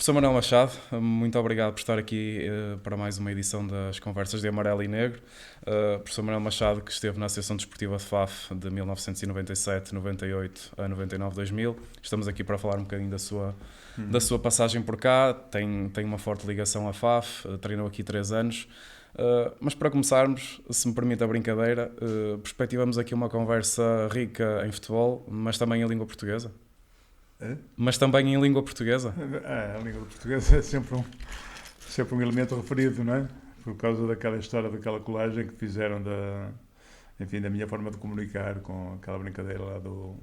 Professor Manuel Machado, muito obrigado por estar aqui para mais uma edição das Conversas de Amarelo e Negro. Professor Manuel Machado, que esteve na Associação Desportiva de Faf de 1997, 98 a 99, 2000. Estamos aqui para falar um bocadinho da sua passagem por cá. Tem uma forte ligação à Faf, treinou aqui 3 anos. Mas para começarmos, se me permite a brincadeira, perspectivamos aqui uma conversa rica em futebol, mas também em língua portuguesa. Mas também em língua portuguesa? A língua portuguesa é sempre um elemento referido, não é? Por causa daquela história, daquela colagem que fizeram da minha forma de comunicar com aquela brincadeira lá do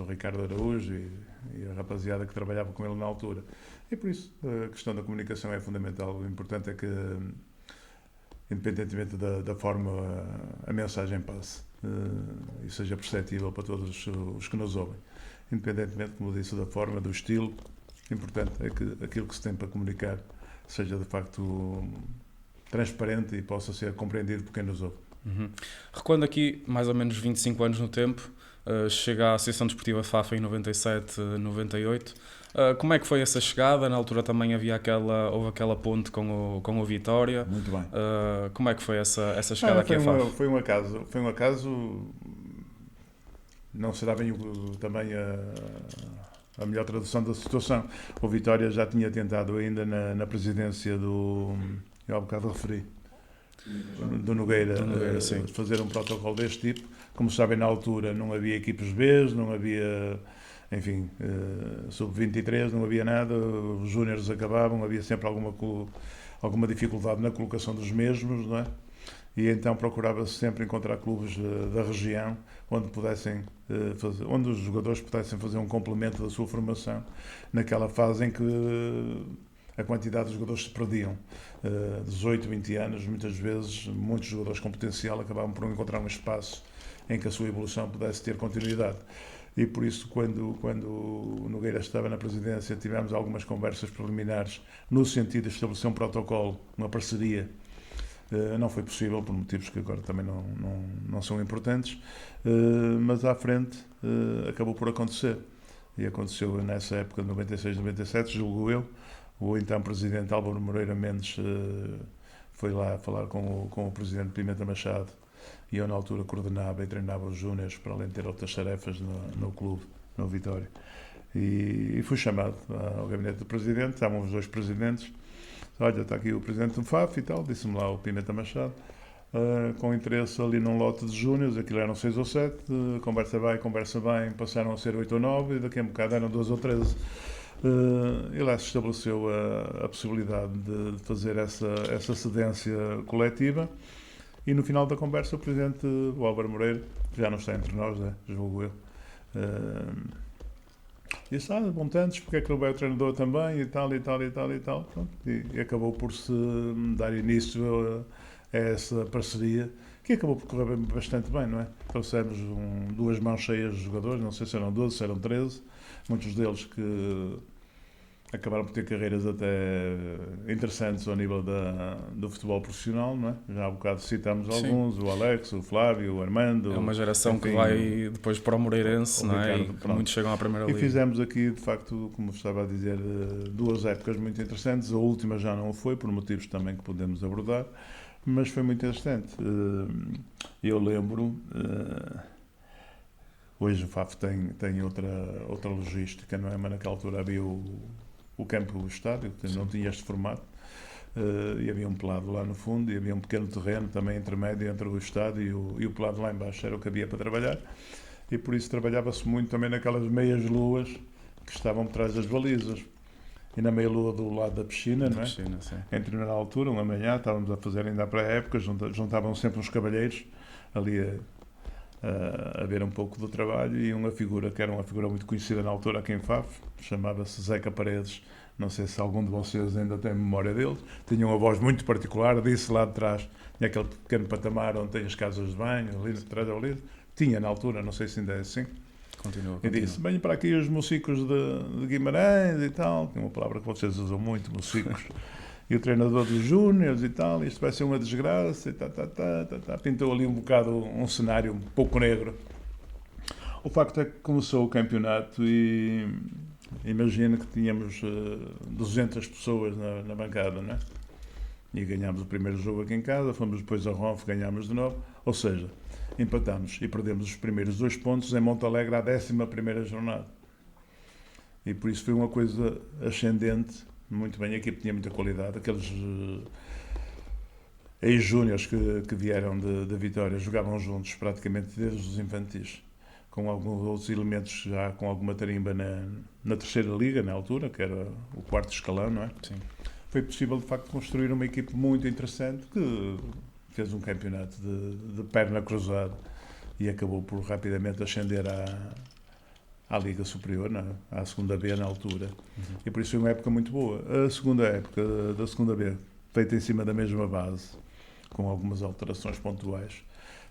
Ricardo Araújo e a rapaziada que trabalhava com ele na altura. E por isso a questão da comunicação é fundamental. O importante é que, independentemente da forma, a mensagem passe e seja perceptível para todos os que nos ouvem. Independentemente, como disse, da forma, do estilo, o importante é que aquilo que se tem para comunicar seja de facto transparente e possa ser compreendido por quem nos ouve. Recuando aqui mais ou menos 25 anos no tempo, chega à Associação Desportiva de Faf em 97, 98. Como é que foi essa chegada? Na altura também houve aquela ponte com o Vitória. Muito bem. Como é que foi essa chegada aqui à Faf? Foi um acaso. Não será bem também a melhor tradução da situação. O Vitória já tinha tentado ainda na presidência eu há bocado referi, do Nogueira, fazer um protocolo deste tipo. Como sabem, na altura não havia equipes B, não havia, sub-23, não havia nada, os júniores acabavam, havia sempre alguma dificuldade na colocação dos mesmos, não é? E então procurava-se sempre encontrar clubes da região onde os jogadores pudessem fazer um complemento da sua formação naquela fase em que a quantidade de jogadores se perdiam. 18, 20 anos, muitas vezes, muitos jogadores com potencial acabavam por não encontrar um espaço em que a sua evolução pudesse ter continuidade. E por isso, quando o Nogueira estava na presidência, tivemos algumas conversas preliminares no sentido de estabelecer um protocolo, uma parceria. Não foi possível, por motivos que agora também não são importantes, mas à frente acabou por acontecer. E aconteceu nessa época de 96, 97, julgo eu. O então presidente Álvaro Moreira Mendes foi lá falar com o presidente Pimenta Machado, e eu na altura coordenava e treinava os júniores, para além de ter outras tarefas no clube, no Vitória. E fui chamado ao gabinete do presidente, estavam os dois presidentes. Olha, está aqui o presidente do FAF e tal, disse-me lá o Pimenta Machado, com interesse ali num lote de júniores, aquilo eram 6 ou 7, conversa bem, passaram a ser 8 ou 9, e daqui a um bocado eram 12 ou 13. E lá se estabeleceu a possibilidade de fazer essa cedência coletiva, e no final da conversa o presidente, o Álvaro Moreira, que já não está entre nós, julgo eu, disse, bom tantos, porque é que não vai o treinador também, e tal. Pronto, e acabou por se dar início a essa parceria, que acabou por correr bastante bem, não é? Trouxemos 2 mãos cheias de jogadores, não sei se eram 12, se eram 13, muitos deles que acabaram por ter carreiras até interessantes ao nível do futebol profissional, não é? Já há bocado citámos alguns, o Alex, o Flávio, o Armando. É uma geração que vai depois para o Moreirense, não é? Ricardo, e muitos chegam à Primeira Liga. E fizemos aqui, de facto, como estava a dizer, 2 épocas muito interessantes. A última já não foi, por motivos também que podemos abordar, mas foi muito interessante. Eu lembro, hoje o FAF tem outra logística, não é? Mas naquela altura havia o campo do estádio, que não tinha este formato, e havia um pelado lá no fundo, e havia um pequeno terreno também intermédio entre o estádio e o pelado lá embaixo, era o que havia para trabalhar, e por isso trabalhava-se muito também naquelas meias luas que estavam por trás das balizas, e na meia lua do lado da piscina, não é? Sim. Em determinada altura, uma manhã, estávamos a fazer ainda para a época, juntavam sempre uns cavalheiros ali a ver um pouco do trabalho, e uma figura que era uma figura muito conhecida na altura aqui em Faf, chamava-se Zeca Paredes. Não sei se algum de vocês ainda tem memória dele. Tinha uma voz muito particular, disse lá de trás, tinha aquele pequeno patamar onde tem as casas de banho, ali de trás da Olive. Tinha na altura, não sei se ainda é assim. Continua. E disse, venham para aqui os mocicos de Guimarães e tal, que é uma palavra que vocês usam muito, mocicos. E o treinador dos júniores e tal, isto vai ser uma desgraça, e pintou ali um bocado um cenário um pouco negro. O facto é que começou o campeonato e imagina que tínhamos 200 pessoas na bancada, não é? E ganhámos o primeiro jogo aqui em casa, fomos depois a Ronf, ganhámos de novo, ou seja, empatámos e perdemos os primeiros 2 pontos em Montalegre à 11ª jornada. E por isso foi uma coisa ascendente, muito bem, a equipe tinha muita qualidade, aqueles ex-júniores que vieram da Vitória jogavam juntos praticamente desde os infantis, com alguns outros elementos já com alguma tarimba na terceira liga, na altura, que era o 4º escalão, não é? Sim. Foi possível, de facto, construir uma equipe muito interessante que fez um campeonato de perna cruzada e acabou por rapidamente ascender à Liga Superior, não é? À segunda B na altura. E por isso foi uma época muito boa. A segunda época da segunda B, feita em cima da mesma base, com algumas alterações pontuais,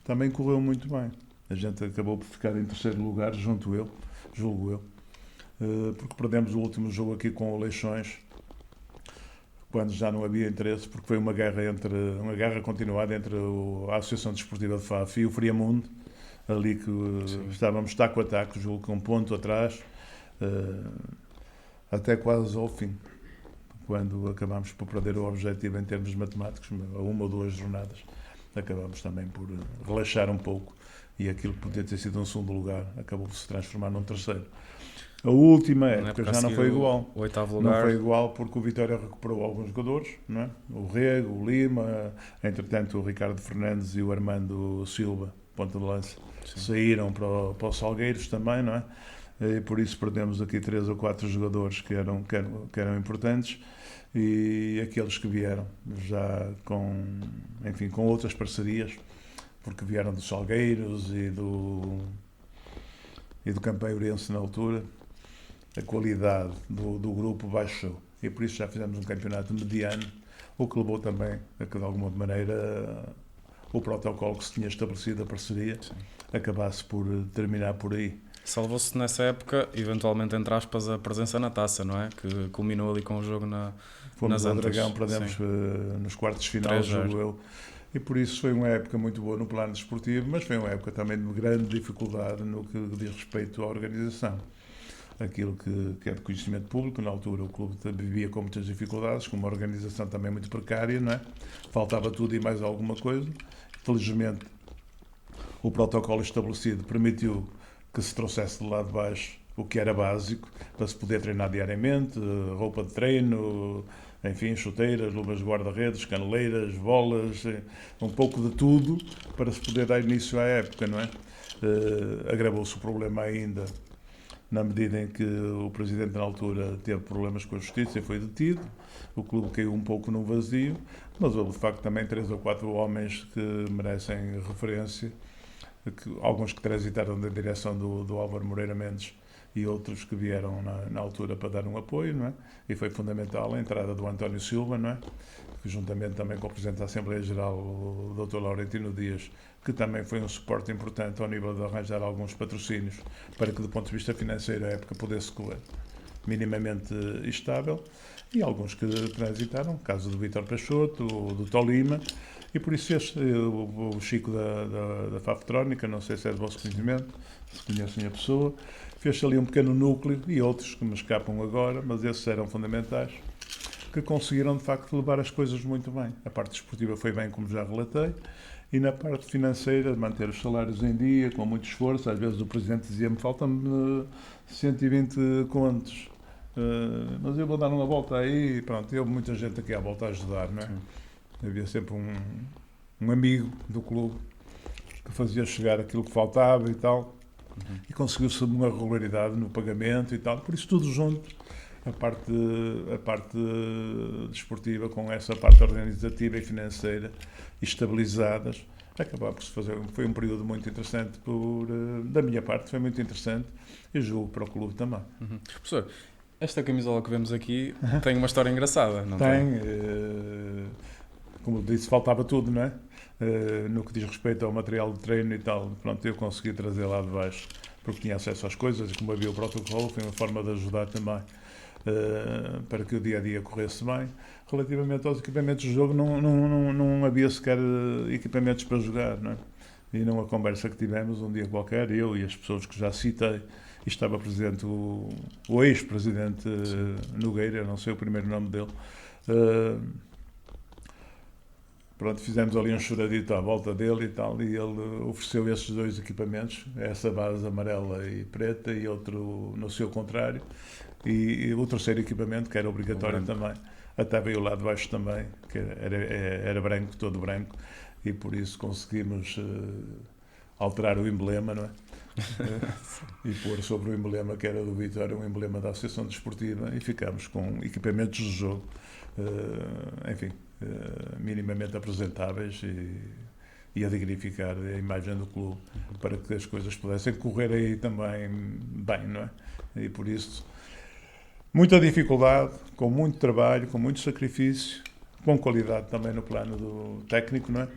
também correu muito bem. A gente acabou por ficar em terceiro lugar, julgo eu, porque perdemos o último jogo aqui com o Leixões, quando já não havia interesse, porque foi uma guerra continuada entre a Associação Desportiva de Faf e o Friamundo, ali que estávamos taco a taco, julgo que um ponto atrás, até quase ao fim, quando acabámos por perder o objetivo em termos matemáticos, a 1 ou 2 jornadas, acabámos também por relaxar um pouco e aquilo que podia ter sido um segundo lugar acabou por se transformar num terceiro. A última época já não foi igual. O 8º lugar. Não foi igual porque o Vitória recuperou alguns jogadores, não é? O Rego, o Lima, entretanto o Ricardo Fernandes e o Armando Silva, ponta de lança, saíram para o Salgueiros também, não é? E por isso perdemos aqui 3 ou 4 jogadores que eram importantes e aqueles que vieram já com outras parcerias, porque vieram dos Salgueiros e do Campeão Ourense na altura, a qualidade do grupo baixou e por isso já fizemos um campeonato mediano, o que levou também a que de alguma maneira o protocolo que se tinha estabelecido, a parceria, acabasse por terminar por aí. Salvou-se nessa época, eventualmente, entre aspas, a presença na taça, não é? Que culminou ali com o jogo Fomos nas ao Antas. Dragão, perdemos nos quartos de final, julgo eu. E por isso foi uma época muito boa no plano desportivo, mas foi uma época também de grande dificuldade no que diz respeito à organização. Aquilo que é de conhecimento público, na altura o clube vivia com muitas dificuldades, com uma organização também muito precária, não é? Faltava tudo e mais alguma coisa. Felizmente, o protocolo estabelecido permitiu que se trouxesse do lado de baixo o que era básico, para se poder treinar diariamente, roupa de treino, enfim, chuteiras, luvas de guarda-redes, caneleiras, bolas, um pouco de tudo para se poder dar início à época, não é? Agravou-se o problema ainda na medida em que o presidente na altura teve problemas com a justiça e foi detido, o clube caiu um pouco no vazio, mas houve de facto também 3 ou 4 homens que merecem referência, alguns que transitaram na direção do Álvaro Moreira Mendes e outros que vieram na altura para dar um apoio, não é? E foi fundamental a entrada do António Silva, não é? Que juntamente também com o Presidente da Assembleia Geral, o Dr. Laurentino Dias, que também foi um suporte importante ao nível de arranjar alguns patrocínios para que, do ponto de vista financeiro, a época pudesse correr minimamente estável, e alguns que transitaram, o caso do Vítor Peixoto, do Tolima, e por isso o Chico da Fafetrónica, não sei se é de vosso conhecimento, se conhecem a pessoa, fez ali um pequeno núcleo, e outros que me escapam agora, mas esses eram fundamentais, que conseguiram de facto levar as coisas muito bem. A parte desportiva foi bem, como já relatei, e na parte financeira, manter os salários em dia, com muito esforço. Às vezes o Presidente dizia-me, faltam-me 120 contos, mas eu vou dar uma volta aí, e pronto, houve muita gente aqui à volta a ajudar, não é? Havia sempre um amigo do clube que fazia chegar aquilo que faltava e tal, e conseguiu-se uma regularidade no pagamento e tal, por isso tudo junto, a parte desportiva com essa parte organizativa e financeira estabilizadas, acabou por se fazer. Foi um período muito interessante, da minha parte foi muito interessante, e julgo para o clube também. Professor, esta camisola que vemos aqui tem uma história engraçada, não tem? Como disse, faltava tudo, não é? No que diz respeito ao material de treino e tal, pronto, eu consegui trazer lá de baixo, porque tinha acesso às coisas, e como havia o protocolo, foi uma forma de ajudar também, para que o dia-a-dia corresse bem. Relativamente aos equipamentos de jogo, não havia sequer equipamentos para jogar, não é? E numa conversa que tivemos um dia qualquer, eu e as pessoas que já citei, e estava presente o ex-presidente Nogueira, não sei o primeiro nome dele. Pronto, fizemos ali um choradito à volta dele e tal, e ele ofereceu esses dois equipamentos, essa base amarela e preta e outro no seu contrário, e o terceiro equipamento, que era obrigatório também, até veio lá de baixo também, que era branco, todo branco, e por isso conseguimos alterar o emblema, não é? E pôr sobre o emblema que era do Vitória, um emblema da Associação Desportiva, e ficámos com equipamentos de jogo, enfim, minimamente apresentáveis e a dignificar a imagem do clube para que as coisas pudessem correr aí também bem, não é? E por isso, muita dificuldade, com muito trabalho, com muito sacrifício, com qualidade também no plano do técnico, não é?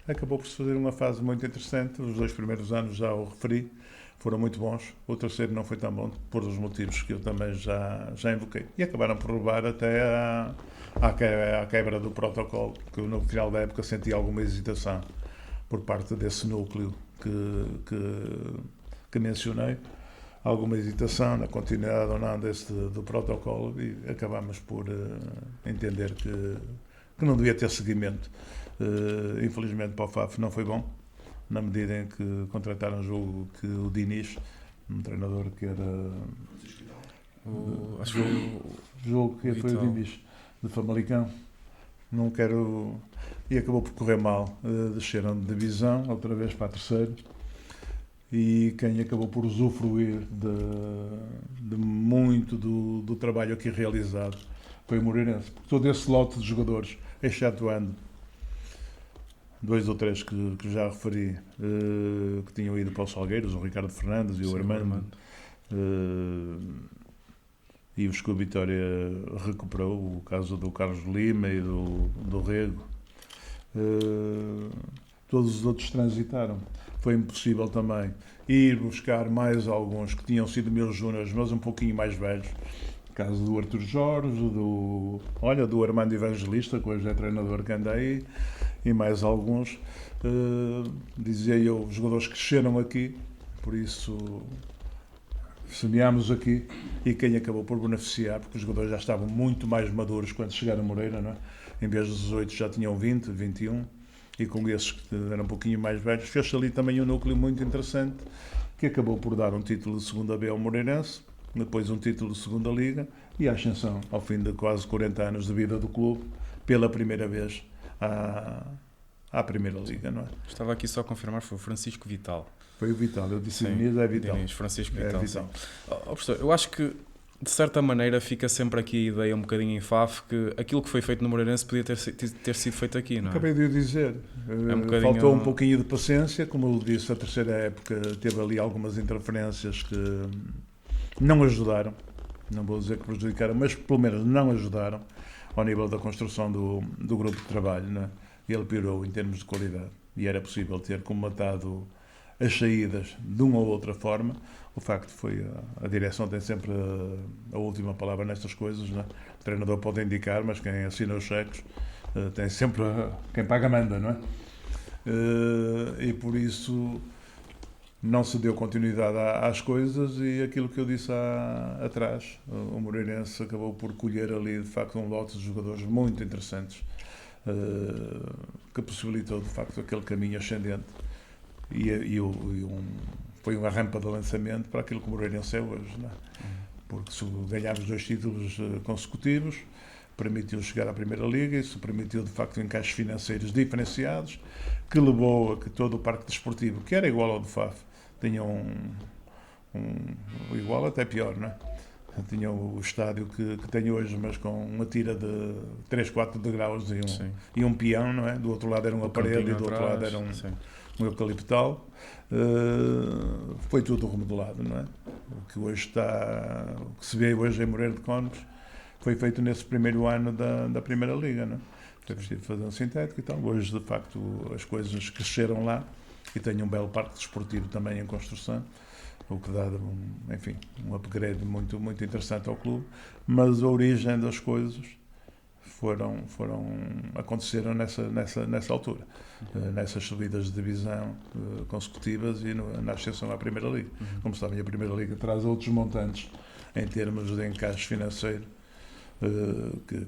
Acabou por se fazer uma fase muito interessante. Os 2 primeiros anos já o referi, foram muito bons. O terceiro não foi tão bom, por os motivos que eu também já invoquei. E acabaram por levar até à quebra do protocolo, que eu, no final da época, senti alguma hesitação por parte desse núcleo que mencionei. Alguma hesitação na continuidade ou não do protocolo, e acabámos por entender que não devia ter seguimento. Infelizmente para o FAF não foi bom, na medida em que contrataram o Diniz, um treinador que era acho que foi o Diniz de Famalicão, não quero, e acabou por correr mal. Desceram de divisão outra vez para a terceira, e quem acabou por usufruir de muito do trabalho aqui realizado foi o Moreirense. Todo esse lote de jogadores, excetuando 2 ou 3 que já referi, que tinham ido para os Salgueiros, o Ricardo Fernandes e o Armando, e os que o Vitória recuperou, o caso do Carlos Lima e do Rego. Todos os outros transitaram. Foi impossível também ir buscar mais alguns que tinham sido meus júniores, mas um pouquinho mais velhos. O caso do Artur Jorge, do Armando Evangelista, que hoje é treinador que anda aí, e mais alguns. Dizia eu, os jogadores cresceram aqui, por isso semeámos aqui, e quem acabou por beneficiar, porque os jogadores já estavam muito mais maduros quando chegaram a Moreira, não é? Em vez dos 18 já tinham 20, 21, e com esses que eram um pouquinho mais velhos, fez-se ali também um núcleo muito interessante, que acabou por dar um título de segunda B ao Moreirense, depois um título de segunda Liga, e a ascensão, ao fim de quase 40 anos de vida do clube, pela primeira vez à Primeira Liga, não é? Estava aqui só a confirmar, foi o Francisco Vital. Foi o Vital, eu disse Diniz, é Vital. Diniz, Francisco Vital. É Vital. Professor, eu acho que, de certa maneira, fica sempre aqui a ideia um bocadinho em FAF que aquilo que foi feito no Moreirense podia ter sido feito aqui, não é? Acabei de o dizer. Faltou um pouquinho de paciência, como eu disse, a terceira época teve ali algumas interferências que não ajudaram, não vou dizer que prejudicaram, mas pelo menos não ajudaram ao nível da construção do grupo de trabalho, não é? Ele piorou em termos de qualidade, e era possível ter comatado as saídas de uma ou outra forma. O facto foi a direção tem sempre a última palavra nestas coisas, não é? O treinador pode indicar, mas quem assina os cheques tem sempre quem paga manda, não é? E por isso não se deu continuidade às coisas, e aquilo que eu disse atrás, o Moreirense acabou por colher ali de facto um lote de jogadores muito interessantes, que possibilitou de facto aquele caminho ascendente, foi uma rampa de lançamento para aquilo que o Moreirense é hoje, não é? Porque se ganhámos 2 títulos consecutivos, permitiu chegar à Primeira Liga, isso permitiu de facto encaixes financeiros diferenciados, que levou a que todo o parque desportivo, que era igual ao do FAF, tinha igual, até pior, não é? Tinha o estádio que tem hoje, mas com uma tira de 3, 4 degraus e um peão, não é? Do outro lado era uma parede e do outro lado era um eucaliptal. Foi tudo remodelado, não é? O que hoje o que se vê hoje em Moreira de Cónegos foi feito nesse primeiro ano da Primeira Liga, não é? Foi preciso fazer um sintético e tal. Hoje, de facto, as coisas cresceram lá, e tem um belo parque desportivo também em construção, o que dá, enfim, um upgrade muito, muito interessante ao clube. Mas a origem das coisas aconteceram nessa altura, nessas subidas de divisão consecutivas e na ascensão à Primeira Liga. Como sabem, a Primeira Liga traz outros montantes em termos de encaixe financeiro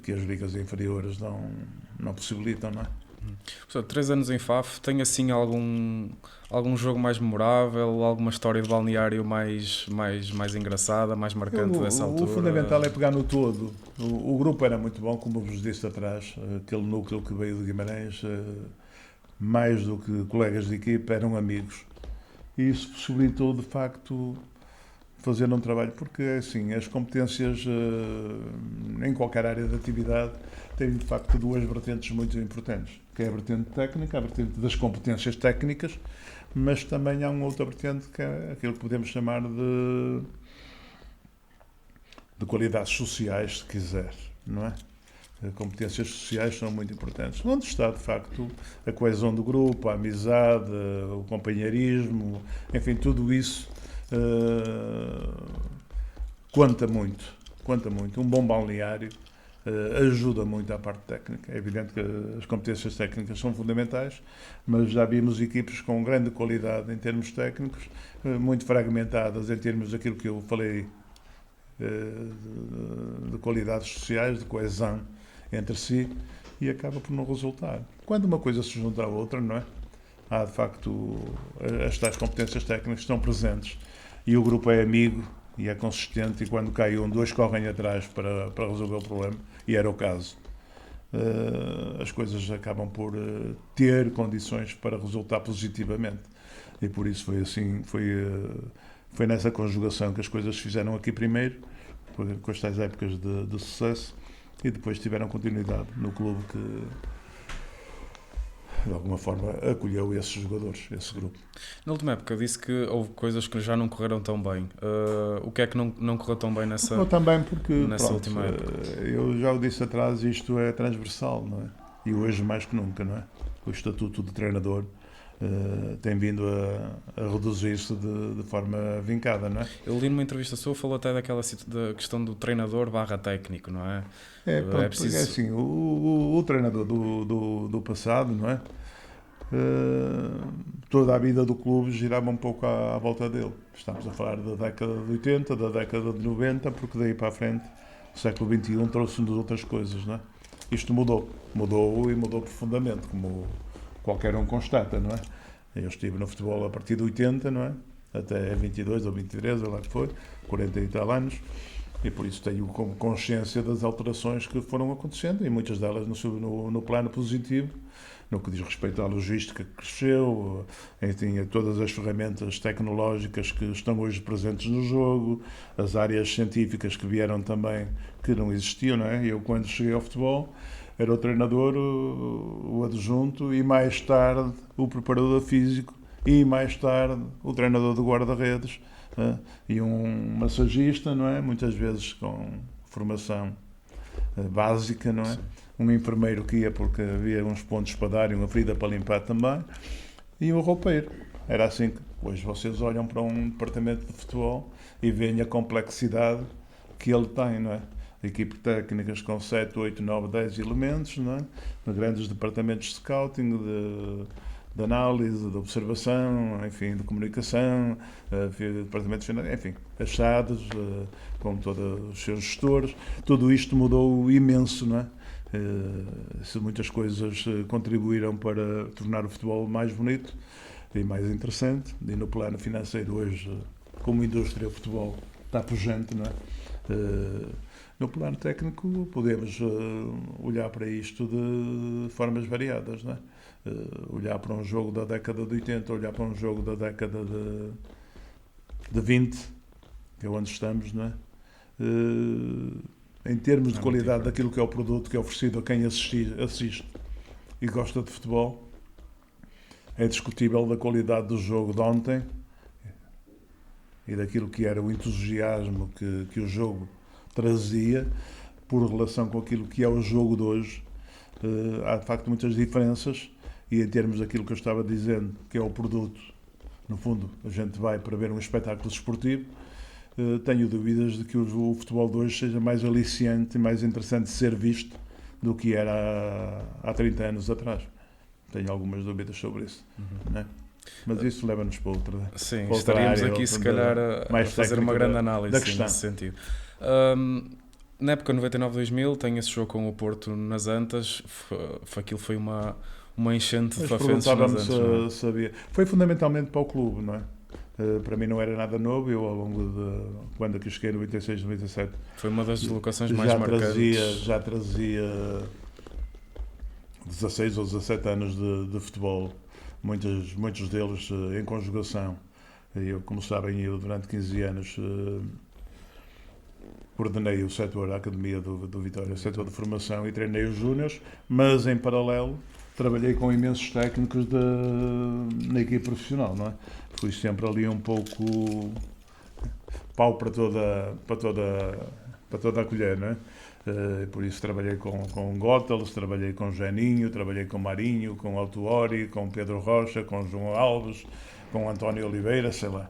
que as ligas inferiores não possibilitam, não é? Portanto, 3 anos em FAF, tem assim algum jogo mais memorável, alguma história de balneário mais engraçada, mais marcante dessa altura? O fundamental é pegar no todo. O grupo era muito bom, como vos disse atrás, aquele núcleo que veio de Guimarães, mais do que colegas de equipa, eram amigos. E isso possibilitou, de facto, fazer um trabalho, porque assim, as competências em qualquer área de atividade têm de facto duas vertentes muito importantes, que é a vertente técnica, a vertente das competências técnicas, mas também há uma outra vertente que é aquilo que podemos chamar de qualidades sociais, se quiser, não é? As competências sociais são muito importantes. Onde está, de facto, a coesão do grupo, a amizade, o companheirismo, enfim, tudo isso conta muito. Um bom balneário ajuda muito à parte técnica. É evidente que as competências técnicas são fundamentais, mas já vimos equipes com grande qualidade em termos técnicos, muito fragmentadas em termos daquilo que eu falei de qualidades sociais, de coesão entre si, e acaba por não resultar. Quando uma coisa se junta à outra, não é? Há, de facto, as tais competências técnicas estão presentes e o grupo é amigo e é consistente, e quando cai um, dois correm atrás para resolver o problema, e era o caso. As coisas acabam por ter condições para resultar positivamente, e por isso foi assim, foi nessa conjugação que as coisas se fizeram aqui primeiro, com as tais épocas de sucesso, e depois tiveram continuidade no clube que de alguma forma acolheu esses jogadores, esse grupo. Na última época disse que houve coisas que já não correram tão bem. O que é que não correu tão bem nessa última época? Eu já o disse atrás, isto é transversal, não é? E hoje mais que nunca, não é? O estatuto de treinador tem vindo a reduzir-se de forma vincada, não é? Eu li numa entrevista sua, falou até daquela da questão do treinador / técnico, não é? É assim, o treinador do passado, não é? Toda a vida do clube girava um pouco à volta dele. Estamos a falar da década de 80, da década de 90, porque daí para a frente o século XXI trouxe-nos outras coisas, não é? Isto mudou e mudou profundamente, como qualquer um constata, não é? Eu estive no futebol a partir de 80, não é? Até 22 ou 23, ou lá que foi, 40 e tal anos, e por isso tenho consciência das alterações que foram acontecendo, e muitas delas no plano positivo, no que diz respeito à logística que cresceu, enfim, todas as ferramentas tecnológicas que estão hoje presentes no jogo, as áreas científicas que vieram também, que não existiam, não é? Eu, quando cheguei ao futebol, era o treinador, o adjunto, e mais tarde o preparador físico, e mais tarde o treinador de guarda-redes, e um massagista, não é? Muitas vezes com formação básica, não é? Sim. Um enfermeiro que ia porque havia uns pontos para dar e uma ferida para limpar também, e um roupeiro. Era assim que hoje vocês olham para um departamento de futebol e veem a complexidade que ele tem, não é? Equipes técnicas com 7, 8, 9, 10 elementos, não é? Grandes departamentos de scouting, de análise, de observação, enfim, de comunicação, departamentos financeiros, enfim, achados, com todos os seus gestores. Tudo isto mudou imenso, não é? Muitas coisas contribuíram para tornar o futebol mais bonito e mais interessante, e no plano financeiro hoje, como indústria, o futebol está pujante, não é? No plano técnico, podemos olhar para isto de formas variadas, não é? Olhar para um jogo da década de 80, olhar para um jogo da década de 20, que é onde estamos, não é? Em termos de qualidade daquilo que é o produto que é oferecido a quem assiste e gosta de futebol, é discutível da qualidade do jogo de ontem e daquilo que era o entusiasmo que o jogo trazia por relação com aquilo que é o jogo de hoje. Há de facto muitas diferenças, e em termos daquilo que eu estava dizendo, que é o produto, no fundo a gente vai para ver um espetáculo desportivo, tenho dúvidas de que o futebol de hoje seja mais aliciante e mais interessante de ser visto do que era há 30 anos atrás. Tenho algumas dúvidas sobre isso. Né? Mas isso leva-nos para outra. Sim, para outra estaríamos área, aqui se calhar a fazer uma grande análise nesse sentido. Na época 99-2000 tem esse jogo com o Porto nas Antas, aquilo foi uma enchente de fafenses nas Antas. Não é? Sabia. Foi fundamentalmente para o clube, não é? Para mim não era nada novo, eu ao longo de quando aqui cheguei em 96, 97 foi uma das deslocações mais marcantes. Já trazia 16 ou 17 anos de futebol, muitos deles em conjugação. Eu, como sabem, durante 15 anos coordenei o setor da Academia do Vitória, o setor de formação, e treinei os júniores, mas em paralelo trabalhei com imensos técnicos na equipe profissional, não é? Fui sempre ali um pouco pau para toda a colher, não é? Por isso trabalhei com Gótalos, trabalhei com Geninho, trabalhei com Marinho, com Autuori, com Pedro Rocha, com João Alves, com António Oliveira, sei lá.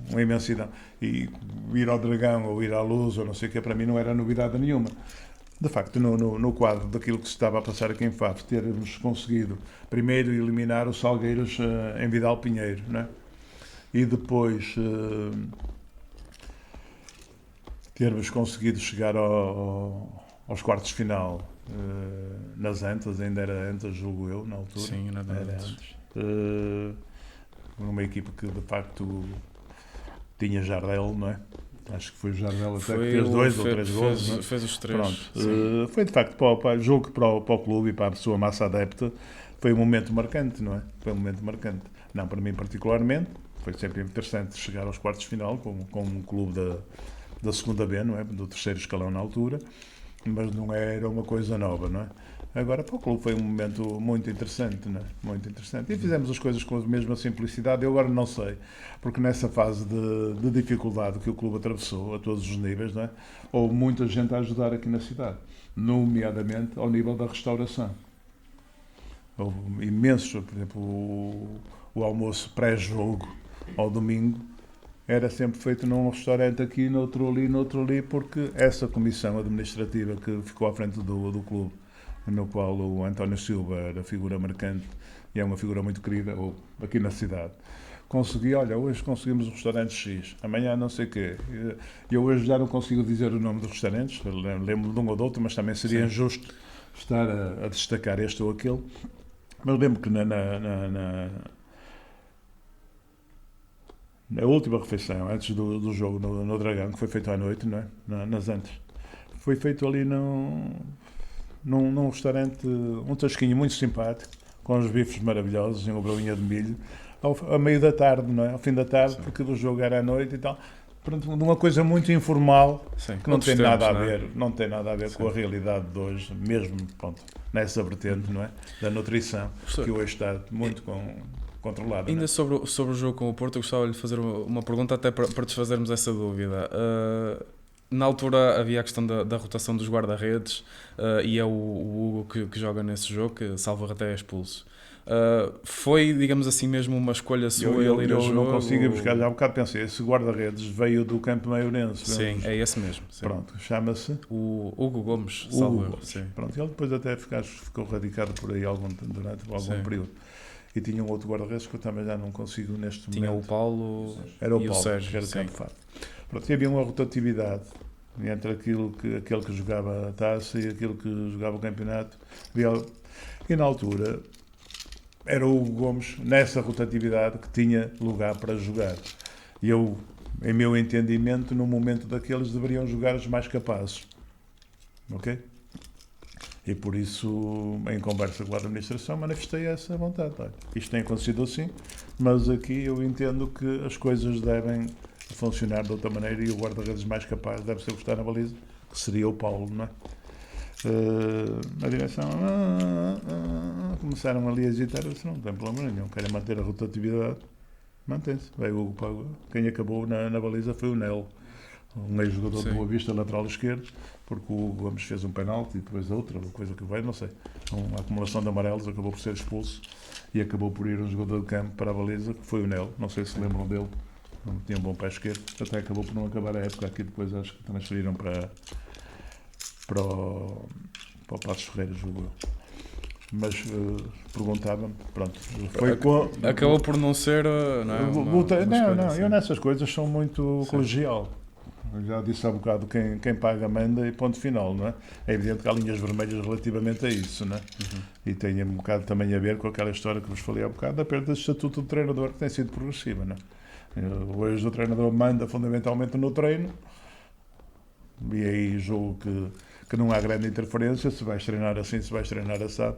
Uma imensidão. E ir ao Dragão ou ir à Luz ou não sei o que, para mim não era novidade nenhuma. De facto, no quadro daquilo que se estava a passar aqui em Faf, termos conseguido primeiro eliminar os Salgueiros em Vidal Pinheiro, né? E depois termos conseguido chegar aos quartos de final nas Antas, ainda era Antas, julgo eu, na altura. Sim, era antes. Uma equipa que de facto tinha Jardel, não é? Acho que foi o Jardel até que fez 2 ou 3 gols. Fez os 3. Pronto. Foi de facto julgo que para o clube e para a sua massa adepta foi um momento marcante, não é? Foi um momento marcante. Não para mim particularmente, foi sempre interessante chegar aos quartos de final com um clube da segunda B, não é? Do terceiro escalão na altura, mas não era uma coisa nova, não é? Agora, para o clube foi um momento muito interessante, não é? Muito interessante. E fizemos as coisas com a mesma simplicidade. Eu agora não sei, porque nessa fase de dificuldade que o clube atravessou, a todos os níveis, não é? Houve muita gente a ajudar aqui na cidade, nomeadamente ao nível da restauração. Houve imensos, por exemplo, o almoço pré-jogo ao domingo era sempre feito num restaurante aqui, noutro ali, porque essa comissão administrativa que ficou à frente do clube, no qual o António Silva era figura marcante e é uma figura muito querida aqui na cidade, hoje conseguimos o restaurante X, amanhã não sei o quê. Eu hoje já não consigo dizer o nome dos restaurantes, lembro de um ou do outro, mas também seria injusto estar a destacar este ou aquele. Mas lembro que na última refeição, antes do jogo no Dragão, que foi feito à noite, não é? Nas Antas, foi feito ali num restaurante, um tasquinho muito simpático, com os bifes maravilhosos e uma broinha de milho, ao meio da tarde, não é? Ao fim da tarde, sim, porque o jogo era à noite e tal. Pronto, uma coisa muito informal, sim, que não tem nada a ver, não tem nada a ver com a realidade de hoje, mesmo, pronto, nessa vertente, não é? Da nutrição, que hoje está muito controlada. Ainda sobre o jogo com o Porto, eu gostava de lhe fazer uma pergunta até para desfazermos essa dúvida. Na altura havia a questão da rotação dos guarda-redes e é o Hugo que joga nesse jogo, que salva até é expulso. Foi, digamos assim, mesmo uma escolha sua ele ir ao jogo? Eu não consigo ir buscar, já há um bocado pensei, esse guarda-redes veio do Campo Maiorense. Sim, é esse mesmo. Sim. Pronto, chama-se? O Hugo Gomes, salvo. Sim. Pronto, ele depois até ficou radicado por aí durante algum período. E tinha um outro guarda-redes que eu também já não consigo neste momento. Tinha o Paulo era o e Paulo, o Sérgio, que era do Campo Fado. Pronto, e havia uma rotatividade entre aquele que jogava a taça e aquele que jogava o campeonato. E na altura era o Hugo Gomes, nessa rotatividade, que tinha lugar para jogar. E eu, em meu entendimento, no momento daqueles, deveriam jogar os mais capazes. Ok? E por isso, em conversa com a administração, manifestei essa vontade. Isto tem acontecido assim, mas aqui eu entendo que as coisas devem funcionar de outra maneira e o guarda-redes mais capaz deve ser o que está na baliza, que seria o Paulo, não é? A direção começaram ali a agitar, eu disse, não tem problema nenhum, querem manter a rotatividade, mantém-se. Quem acabou na baliza foi o Nelo, um ex-jogador de Boa Vista, lateral esquerdo, porque o Gomes fez um penalti e depois outra coisa que vai, não sei, uma acumulação de amarelos, acabou por ser expulso e acabou por ir um jogador de campo para a baliza, que foi o Nelo, não sei se lembram dele, não tinha um bom pé esquerdo, até acabou por não acabar a época aqui, depois acho que transferiram para para o Passos Ferreira, julgo eu. Mas perguntava-me, pronto, acabou por não ser, não é? Não, assim. Eu nessas coisas sou muito colegial. Eu já disse há bocado, quem paga manda e ponto final, não é? É evidente que há linhas vermelhas relativamente a isso, não é? E tem um bocado também a ver com aquela história que vos falei há bocado, da perda de estatuto do treinador, que tem sido progressiva, não é? Hoje o treinador manda fundamentalmente no treino, e aí julgo que não há grande interferência, se vais treinar assim, se vais treinar assado.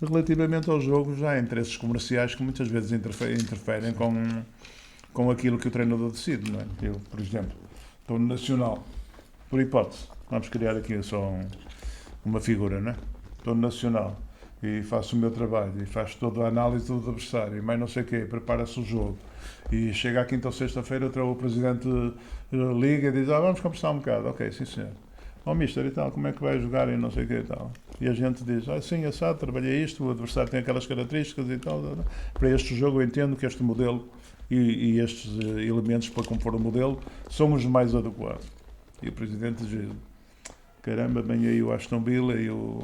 Relativamente ao jogo, já há interesses comerciais que muitas vezes interferem com aquilo que o treinador decide, não é? Eu, por exemplo, estou no Nacional, por hipótese, vamos criar aqui só uma figura, não é? Estou no Nacional e faço o meu trabalho e faço toda a análise do adversário e mais não sei o quê, prepara-se o jogo e chega à quinta ou sexta-feira, o presidente liga e diz, vamos conversar um bocado, ok, sim senhor. Mister e tal, como é que vai jogar e não sei o que e tal. E a gente diz, sim, assado, trabalhei isto, o adversário tem aquelas características e tal. Para este jogo eu entendo que este modelo e estes elementos para compor o modelo são os mais adequados. E o Presidente diz, caramba, vem aí o Aston Villa e o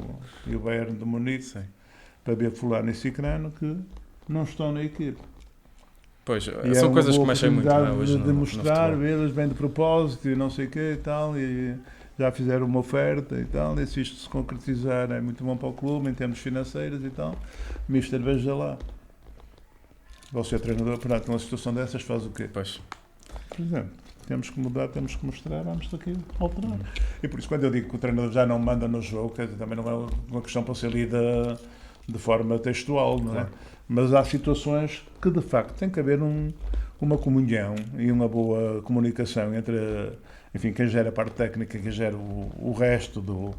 Bayern de Munique, sim, para ver fulano e cicrano que não estão na equipe. Pois, são coisas que mexem muito, não é? Hoje de mostrar, eles vêm de propósito e não sei o que e tal, e já fizeram uma oferta e tal, e se isto se concretizar é muito bom para o clube em termos financeiros e tal. Mister, veja lá. Você é treinador, para uma situação dessas faz o quê? Pois. Por exemplo, temos que mudar, temos que mostrar, vamos daqui alterar. E por isso quando eu digo que o treinador já não manda no jogo, também não é uma questão para ser lida de forma textual, não é? Claro. Mas há situações que de facto tem que haver uma comunhão e uma boa comunicação entre, enfim, quem gera a parte técnica, quem gera o resto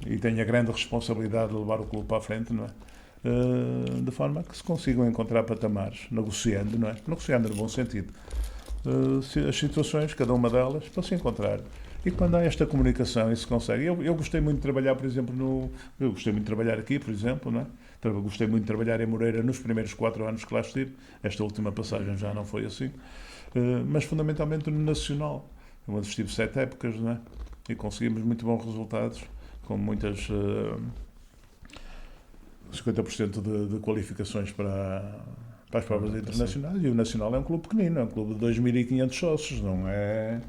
e tem a grande responsabilidade de levar o clube para a frente, não é? De forma que se consigam encontrar patamares, negociando, não é? Negociando no bom sentido. As situações, cada uma delas, para se encontrar. E quando há esta comunicação e se consegue... Eu gostei muito de trabalhar, por exemplo, eu gostei muito de trabalhar aqui, por exemplo, não é? Gostei muito de trabalhar em Moreira nos primeiros 4 anos que lá estive. Esta última passagem já não foi assim. Mas fundamentalmente no Nacional, onde estive 7 épocas, não é? E conseguimos muito bons resultados, com muitas... 50% de qualificações para as provas internacionais. E o Nacional é um clube pequenino, é um clube de 2.500 sócios, não é?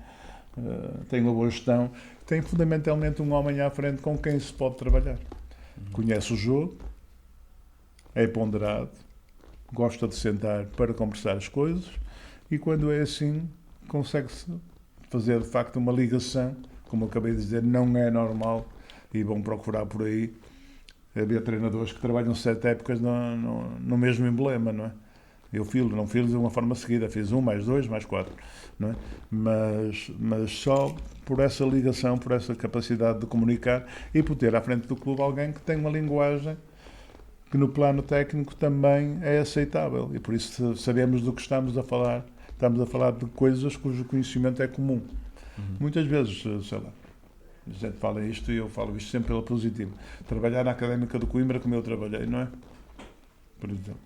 Tem uma boa gestão, tem fundamentalmente um homem à frente com quem se pode trabalhar. Conhece o jogo, é ponderado, gosta de sentar para conversar as coisas e quando é assim consegue-se fazer de facto uma ligação, como eu acabei de dizer, não é normal e vão procurar por aí haver treinadores que trabalham 7 épocas no mesmo emblema, não é? Eu não fiz de uma forma seguida, fiz 1 mais 2 mais 4, não é? Mas só por essa ligação, por essa capacidade de comunicar e por ter à frente do clube alguém que tem uma linguagem que no plano técnico também é aceitável e por isso sabemos do que estamos a falar de coisas cujo conhecimento é comum. Muitas vezes, sei lá, a gente fala isto e eu falo isto sempre pela positiva. Trabalhar na Académica do Coimbra como eu trabalhei, não é? Por exemplo,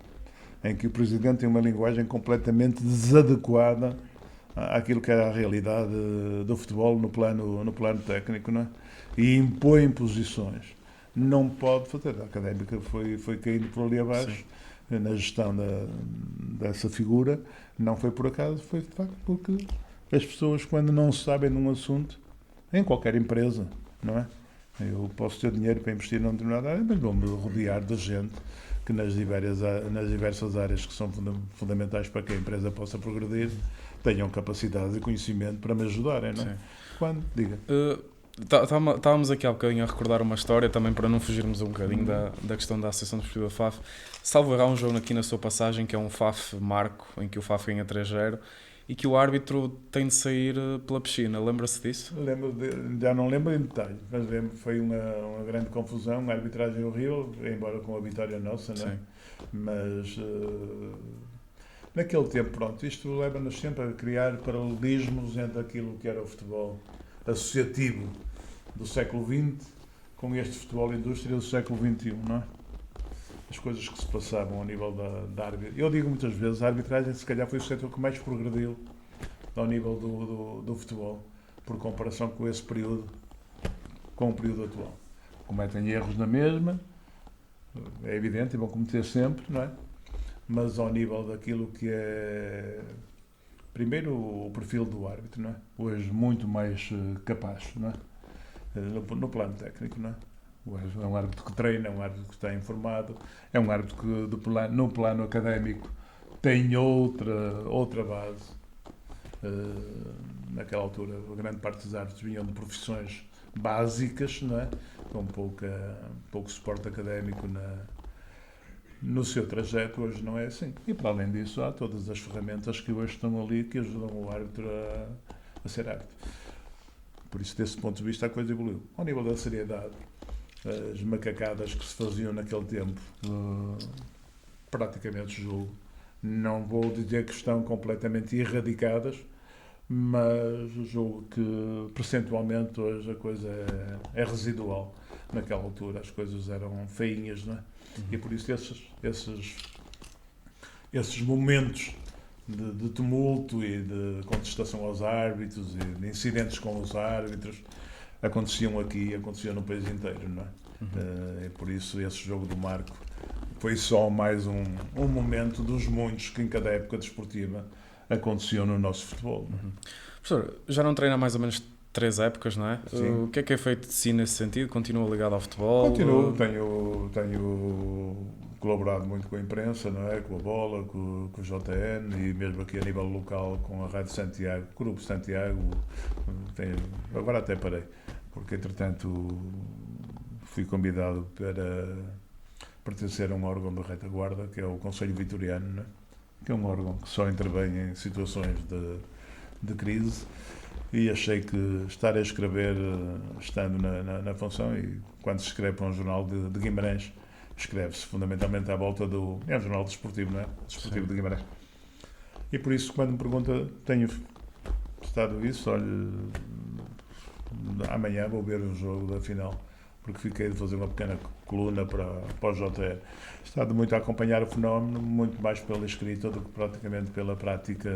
em que o Presidente tem uma linguagem completamente desadequada àquilo que era a realidade do futebol no plano técnico, não é? E impõe posições. Não pode fazer. A Académica foi caindo por ali abaixo. Sim. Na gestão dessa figura. Não foi por acaso, foi de facto porque as pessoas, quando não sabem de um assunto, em qualquer empresa, não é? Eu posso ter dinheiro para investir numa determinada área, mas vou-me rodear de gente que nas diversas áreas que são fundamentais para que a empresa possa progredir, tenham capacidade e conhecimento para me ajudarem, não é? Sim. Quando? Diga. Estávamos aqui há bocadinho a recordar uma história, também para não fugirmos um bocadinho da questão da Associação Desportiva FAF. Salvo errar um jogo aqui na sua passagem, que é um FAF Marco, em que o FAF ganha 3-0, e que o árbitro tem de sair pela piscina. Lembra-se disso? Já não lembro em detalhe, mas foi uma grande confusão, uma arbitragem horrível, embora com a vitória nossa, não é? Sim. Mas naquele tempo, pronto, isto leva-nos sempre a criar paralelismos entre aquilo que era o futebol associativo do século XX com este futebol indústria do século XXI, não é? As coisas que se passavam a nível da arbitragem. Eu digo muitas vezes, a arbitragem se calhar foi o setor que mais progrediu ao nível do futebol, por comparação com esse período com o período atual. Cometem erros na mesma, é evidente, e vão cometer sempre, não é? Mas ao nível daquilo que é, primeiro, o perfil do árbitro, não é? Hoje muito mais capaz, não é? No plano técnico, não é? Hoje é um árbitro que treina, é um árbitro que está informado, é um árbitro que no plano académico tem outra base. Naquela altura, a grande parte dos árbitros vinham de profissões básicas, não é? Com pouco suporte académico no seu trajeto. Hoje não é assim. E para além disso, há todas as ferramentas que hoje estão ali que ajudam o árbitro a ser árbitro. Por isso, desse ponto de vista, a coisa evoluiu. Ao nível da seriedade, as macacadas que se faziam naquele tempo, praticamente julgo, não vou dizer que estão completamente erradicadas, mas julgo que percentualmente hoje a coisa é residual. Naquela altura as coisas eram feinhas, não é? E por isso esses momentos de tumulto e de contestação aos árbitros e de incidentes com os árbitros aconteciam aqui, aconteciam no país inteiro, não é? E por isso esse jogo do Marco foi só mais um momento dos muitos que em cada época desportiva aconteciam no nosso futebol. Professor, já não treina há mais ou menos 3 épocas, não é? Sim. O que é feito de si nesse sentido? Continua ligado ao futebol? Continuo, tenho colaborado muito com a imprensa, não é? Com a Bola, com o JN e mesmo aqui a nível local com a Rádio Santiago, Grupo Santiago. Agora até parei, porque entretanto fui convidado para pertencer a um órgão da retaguarda, que é o Conselho Vitoriano, não é? Que é um órgão que só intervém em situações de crise, e achei que estar a escrever estando na função, e quando se escreve para um jornal de Guimarães, escreve-se fundamentalmente à volta é um jornal desportivo, não é? Desportivo de Guimarães. E por isso, quando me pergunta, tenho estado isso, olha, amanhã vou ver o jogo da final, porque fiquei de fazer uma pequena coluna para o JR. Estado muito a acompanhar o fenómeno, muito mais pela escrita do que praticamente pela prática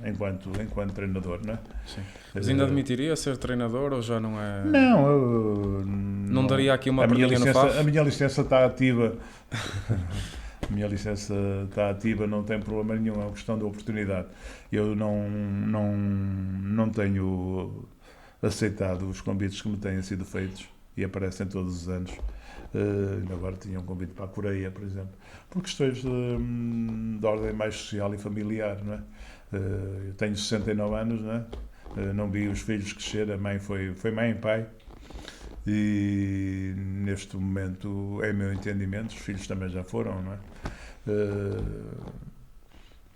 enquanto treinador, não é? Sim. Mas ainda admitiria ser treinador ou já não é? Não, não daria aqui uma perninha no FAF? A minha licença está ativa. A minha licença está ativa, não tem problema nenhum, é uma questão de oportunidade. Eu não tenho aceitado os convites que me têm sido feitos e aparecem todos os anos. Agora tinha um convite para a Coreia, por exemplo, por questões de ordem mais social e familiar, não é? Eu tenho 69 anos, não é? Não vi os filhos crescer, a mãe foi mãe e pai, e neste momento, é meu entendimento, os filhos também já foram, não é?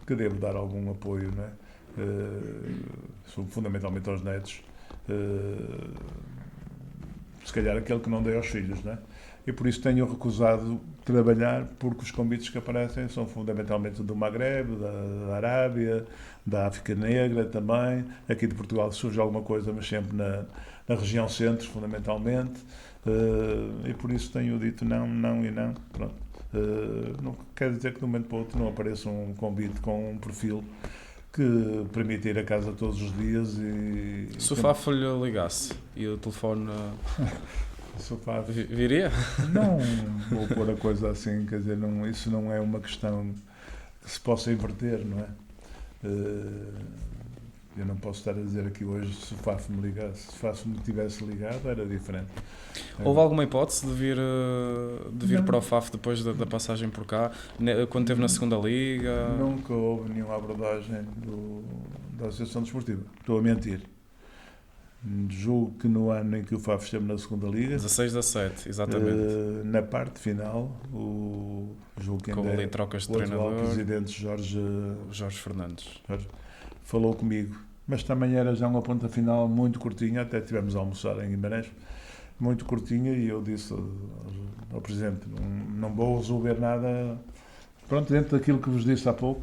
Que devo dar algum apoio, não é? Fundamentalmente aos netos, se calhar aquele que não dei aos filhos, não é? E por isso tenho recusado trabalhar, porque os convites que aparecem são fundamentalmente do Magreb, da Arábia, da África Negra também. Aqui de Portugal surge alguma coisa, mas sempre na região centro, fundamentalmente. E por isso tenho dito não e não. Pronto. Não quer dizer que de um momento para o outro não apareça um convite com um perfil que permite ir a casa todos os dias e... Se o FAF lhe ligasse e o telefone... viria? Não vou pôr a coisa assim, quer dizer, isso não é uma questão que se possa inverter, não é? Eu não posso estar a dizer aqui hoje se o FAF me ligasse. Se o FAF me tivesse ligado era diferente. Houve alguma hipótese de vir para o FAF depois da passagem por cá, quando esteve na segunda Liga? Nunca houve nenhuma abordagem da Associação Desportiva. Estou a mentir. Julgo que no ano em que o FAF esteve na segunda Liga, 16-17, exatamente, na parte final, julgo que com ainda ali trocas de o atual treinador, presidente Jorge Fernandes falou comigo, mas também era já uma ponta final muito curtinha, até tivemos a almoçar em Guimarães, muito curtinha, e eu disse ao presidente, não vou resolver nada, pronto, dentro daquilo que vos disse há pouco.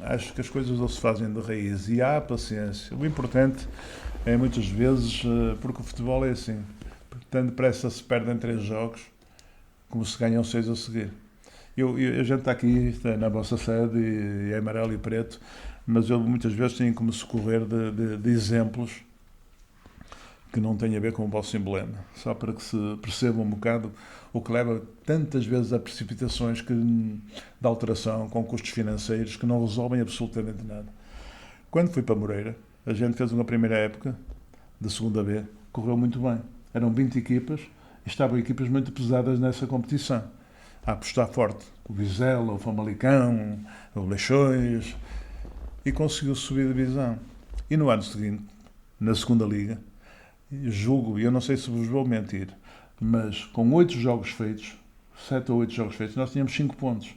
Acho que as coisas não se fazem de raiz e há paciência. O importante é muitas vezes, porque o futebol é assim, tão depressa se perdem 3 jogos como se ganham 6 a seguir. A gente está aqui na vossa sede e é amarelo e preto, mas eu muitas vezes tenho que me socorrer de exemplos que não tem a ver com o vosso emblema, só para que se perceba um bocado o que leva tantas vezes a precipitações de alteração com custos financeiros que não resolvem absolutamente nada. Quando fui para Moreira, a gente fez uma primeira época de segunda B, correu muito bem. Eram 20 equipas e estavam equipas muito pesadas nessa competição. A apostar forte. O Vizela, o Famalicão, o Leixões, e conseguiu subir de divisão. E no ano seguinte, na segunda liga, julgo, e eu não sei se vos vou mentir, mas com 8 jogos feitos, 7 ou 8 jogos feitos, nós tínhamos 5 pontos.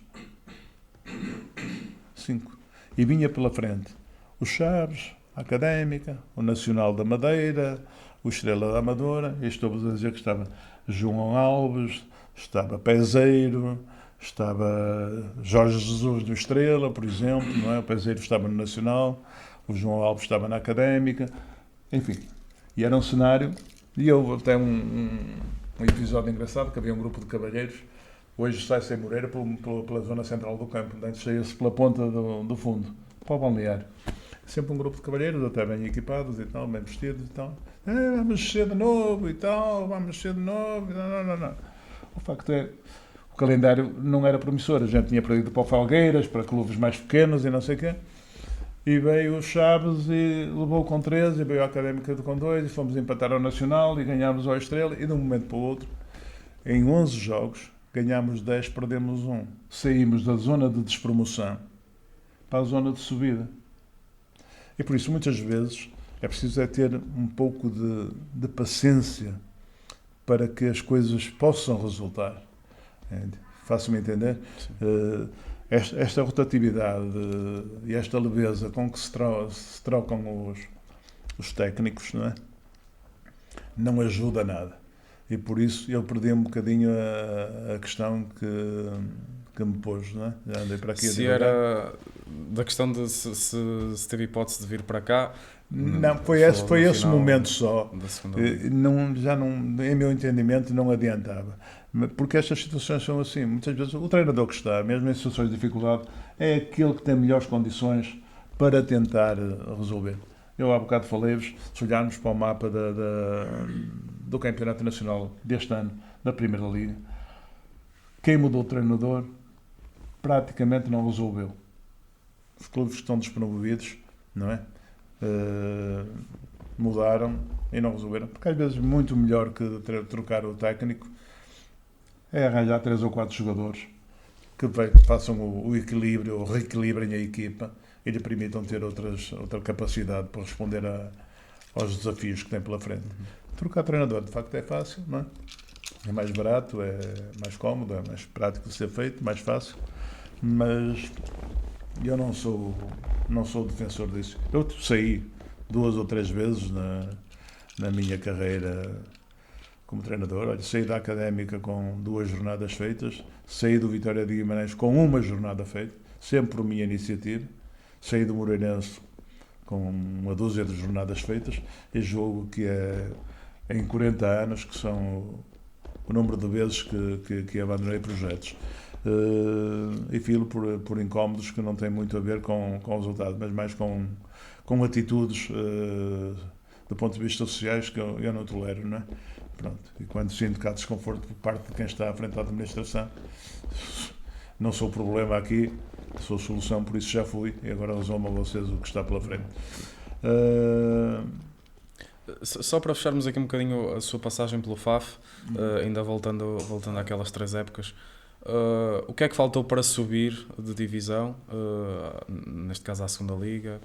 5. E vinha pela frente o Chaves, a Académica, o Nacional da Madeira, o Estrela da Amadora, e estou-vos a dizer que estava João Alves, estava Peseiro, estava Jorge Jesus do Estrela, por exemplo, não é? O Peseiro estava no Nacional, o João Alves estava na Académica, enfim. E era um cenário, e houve até um episódio engraçado, que havia um grupo de cavalheiros, hoje sai-se em Moreira pela zona central do campo, antes saía-se pela ponta do fundo, para o balneário. Sempre um grupo de cavalheiros, até bem equipados e tal, bem vestidos e tal. Vamos mexer de novo e tal, vamos mexer de novo. Não. O facto é, o calendário não era promissor. A gente tinha perdido para o Falgueiras, para clubes mais pequenos e não sei o quê. E veio o Chaves e levou com 13, e veio a Académica com 2, e fomos empatar ao Nacional e ganhámos ao Estrela. E de um momento para o outro, em 11 jogos, ganhámos 10, perdemos 1. Saímos da zona de despromoção para a zona de subida. E por isso, muitas vezes, é preciso ter um pouco de paciência para que as coisas possam resultar. Faço-me entender? Esta rotatividade e esta leveza com que se trocam os técnicos, não ajuda nada. E por isso eu perdi um bocadinho a questão que me pôs, Já andei para aqui. Se era da questão de se teve hipótese de vir para cá. Não, foi esse momento só. Em meu entendimento, não adiantava. Porque estas situações são assim. Muitas vezes o treinador que está, mesmo em situações de dificuldade, é aquele que tem melhores condições para tentar resolver. Eu há bocado falei-vos, se olharmos para o mapa do Campeonato Nacional deste ano, da Primeira Liga, quem mudou o treinador praticamente não resolveu. Os clubes que estão despromovidos, não é? Mudaram e não resolveram. Porque às vezes muito melhor que trocar o técnico é arranjar 3 ou 4 jogadores que façam o equilíbrio, ou reequilibrem a equipa e lhe permitam ter outra capacidade para responder aos desafios que tem pela frente. Trocar treinador, de facto, é fácil, não é? É mais barato, é mais cómodo, é mais prático de ser feito, mais fácil, mas eu não sou defensor disso. Eu saí 2 ou 3 vezes na minha carreira como treinador. Olha, saí da Académica com 2 jornadas feitas, saí do Vitória de Guimarães com 1 jornada feita, sempre por minha iniciativa, saí do Moreirense com 1 dúzia de jornadas feitas, e julgo que é em 40 anos que são o número de vezes que abandonei projetos. E filo por incómodos que não têm muito a ver com o resultado, mas mais com atitudes do ponto de vista sociais que eu não tolero, não é? Pronto. E quando sinto que há desconforto por parte de quem está à frente da administração, não sou problema aqui, sou solução, por isso já fui, e agora resolvam a vocês o que está pela frente. Só para fecharmos aqui um bocadinho a sua passagem pelo FAF, ainda voltando àquelas 3 épocas, o que é que faltou para subir de divisão, neste caso à segunda liga,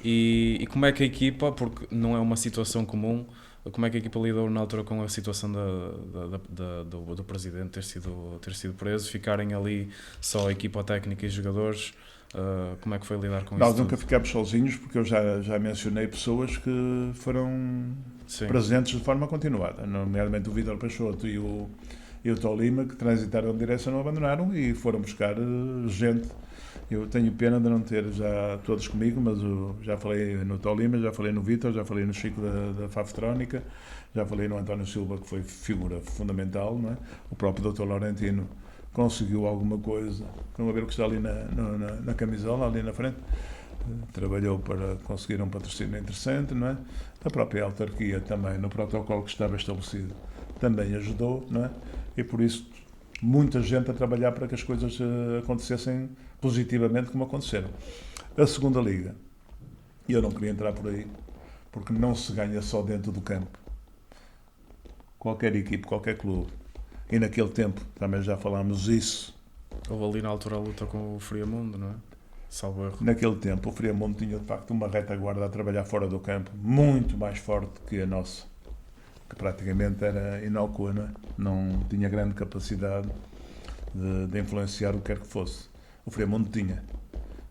e como é que a equipa, porque não é uma situação comum, como é que a equipa lidou na altura com a situação do presidente ter sido preso, ficarem ali só a equipa técnica e jogadores? Como é que foi lidar com isso? Nós nunca ficámos sozinhos, porque eu já mencionei pessoas que foram presentes de forma continuada, nomeadamente o Vítor Peixoto e o Tolima, que transitaram de direção, não abandonaram e foram buscar gente. Eu tenho pena de não ter já todos comigo, mas já falei no Tolima, já falei no Vítor, já falei no Chico da Fafetrónica, já falei no António Silva, que foi figura fundamental, não é? O próprio Dr. Laurentino conseguiu alguma coisa, vamos ver o que está ali na camisola, ali na frente, trabalhou para conseguir um patrocínio interessante, não é? A própria autarquia também, no protocolo que estava estabelecido, também ajudou, não é? E por isso, muita gente a trabalhar para que as coisas acontecessem positivamente como aconteceram. A segunda liga, eu não queria entrar por aí, porque não se ganha só dentro do campo. Qualquer equipe, qualquer clube, e naquele tempo, também já falámos isso. Houve ali na altura a luta com o Friamundo, não é? Salvo erro. Naquele tempo, o Friamundo tinha de facto uma retaguarda a trabalhar fora do campo, muito mais forte que a nossa, que praticamente era inócua, não é? Não tinha grande capacidade de influenciar o que quer que fosse. O Friamundo tinha.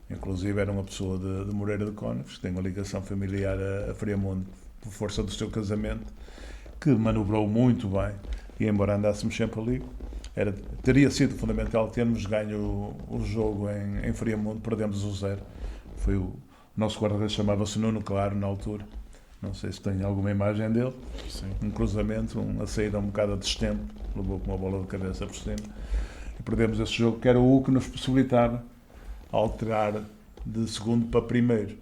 Inclusive era uma pessoa de Moreira de Cónegos, que tem uma ligação familiar a Friamundo, por força do seu casamento, que manobrou muito bem, e embora andássemos sempre ali, teria sido fundamental termos ganho o jogo em Friamundo, perdemos o 0. Foi o nosso guarda-redes, chamava-se Nuno Claro na altura, não sei se tem alguma imagem dele. Sim. Um cruzamento, a saída um bocado a destempo, levou com uma bola de cabeça por cima, e perdemos esse jogo, que era o que nos possibilitava alterar de segundo para primeiro.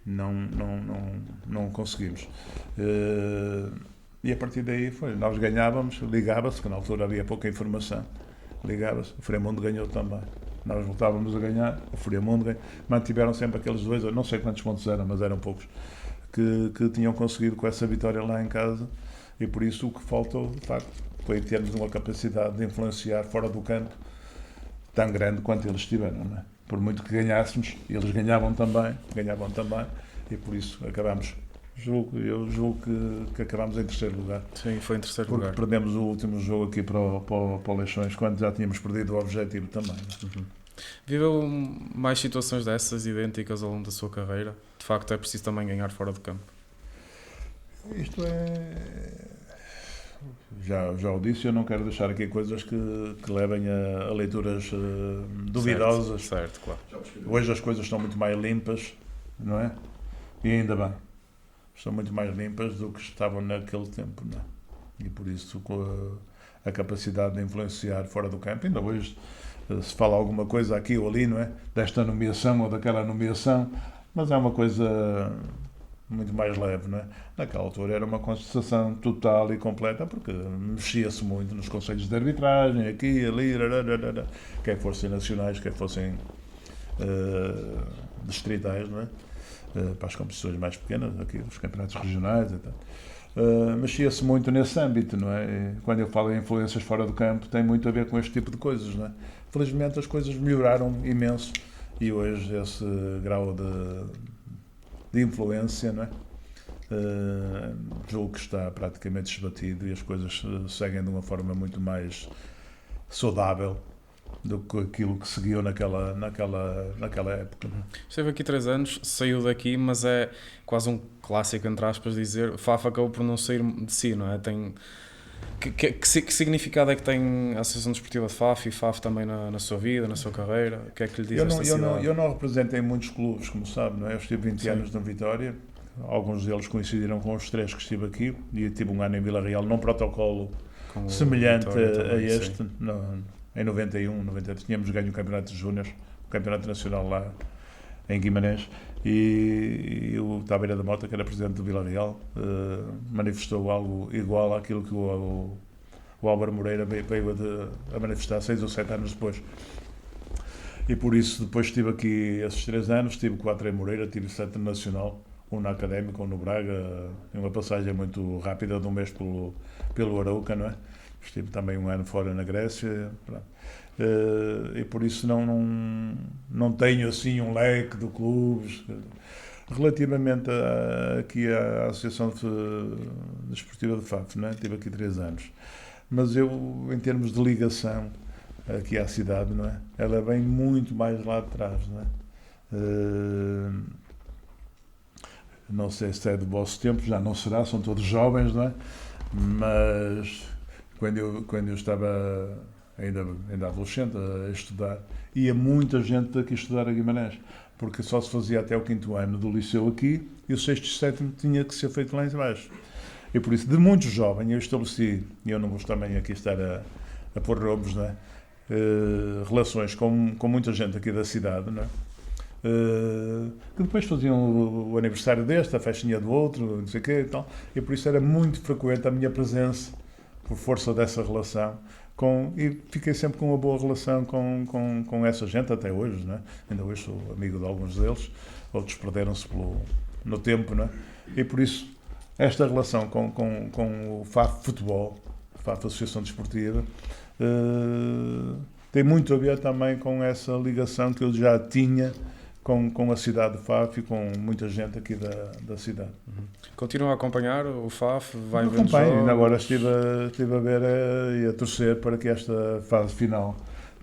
Não conseguimos. E a partir daí nós ganhávamos, ligava-se, que na altura havia pouca informação, ligava-se, o Friamundo ganhou também. Nós voltávamos a ganhar, o Friamundo ganhou. Mantiveram sempre aqueles dois, eu não sei quantos pontos eram, mas eram poucos, que tinham conseguido com essa vitória lá em casa, e por isso o que faltou, de facto, foi termos uma capacidade de influenciar fora do campo tão grande quanto eles tiveram, não é? Por muito que ganhássemos, eles ganhavam também, e por isso acabámos. Eu julgo que acabámos em terceiro lugar. Sim, foi em terceiro porque lugar. Perdemos o último jogo aqui para o Leixões, quando já tínhamos perdido o objetivo também. Uhum. Viveu mais situações dessas idênticas ao longo da sua carreira? De facto, é preciso também ganhar fora do campo. Isto é... Já o disse, eu não quero deixar aqui coisas que levem a leituras duvidosas. Certo, claro. Hoje as coisas estão muito mais limpas, não é? E ainda bem. Estão muito mais limpas do que estavam naquele tempo, não é? E por isso, com a capacidade de influenciar fora do campo, ainda hoje se fala alguma coisa aqui ou ali, não é? Desta nomeação ou daquela nomeação, mas é uma coisa muito mais leve, não é? Naquela altura era uma contestação total e completa, porque mexia-se muito nos conselhos de arbitragem, aqui, ali, quer fossem nacionais, quer fossem distritais, não é? Para as competições mais pequenas, aqui os campeonatos regionais e tal. Mexia-se muito nesse âmbito, não é? E quando eu falo em influências fora do campo, tem muito a ver com este tipo de coisas, não é? Felizmente as coisas melhoraram imenso e hoje esse grau de influência, não é? Julgo que está praticamente esbatido e as coisas seguem de uma forma muito mais saudável do que aquilo que seguiu naquela época. Esteve aqui 3 anos, saiu daqui, mas é quase um clássico, entre aspas, dizer Faf acabou por não sair de si, não é? Que significado é que tem a Associação Desportiva de Faf e Faf também na sua vida, na sua carreira? O que é que lhe diz esta cidade? Eu não representei muitos clubes, como sabe, não é? Eu estive 20 anos na Vitória, alguns deles coincidiram com os 3 que estive aqui, e tive um ano em Vila Real, num protocolo semelhante a este, em 91, 93, tínhamos ganho o Campeonato de Júniores, o Campeonato Nacional lá em Guimarães, e o Tabeira da Mota, que era presidente do Vila Real, manifestou algo igual àquilo que o Álvaro Moreira veio a manifestar 6 ou 7 anos depois. E por isso depois estive aqui esses 3 anos, tive 4 em Moreira, tive 7 no Nacional, um na Académica, um no Braga, uma passagem muito rápida de um mês pelo Arouca, não é? Estive também um ano fora na Grécia, e por isso não tenho assim um leque de clubes. Relativamente aqui à Associação Desportiva de Faf, não é? Estive aqui 3 anos, mas eu, em termos de ligação aqui à cidade, não é? Ela vem muito mais lá de trás, não é? Não sei se é do vosso tempo, já não será, são todos jovens, não é? Mas quando eu estava ainda adolescente a estudar, ia muita gente aqui estudar a Guimarães, porque só se fazia até o 5º ano do liceu aqui, e o 6º e 7º tinha que ser feito lá em baixo. E por isso, de muito jovem, eu estabeleci, e eu não gosto também aqui estar a pôr roubos, não é? Relações com muita gente aqui da cidade, não é? que depois faziam o aniversário deste, a festinha do outro, não sei o quê e tal, e por isso era muito frequente a minha presença, por força dessa relação, e fiquei sempre com uma boa relação com essa gente, até hoje, não é? Ainda hoje sou amigo de alguns deles, outros perderam-se no tempo, não é? E por isso, esta relação com o FAF Futebol, FAF Associação Desportiva, tem muito a ver também com essa ligação que eu já tinha com a cidade de Faf e com muita gente aqui da cidade. Continua a acompanhar o FAF? Vai vendo Acompanho, jogos? agora estive a ver e a torcer para que esta fase final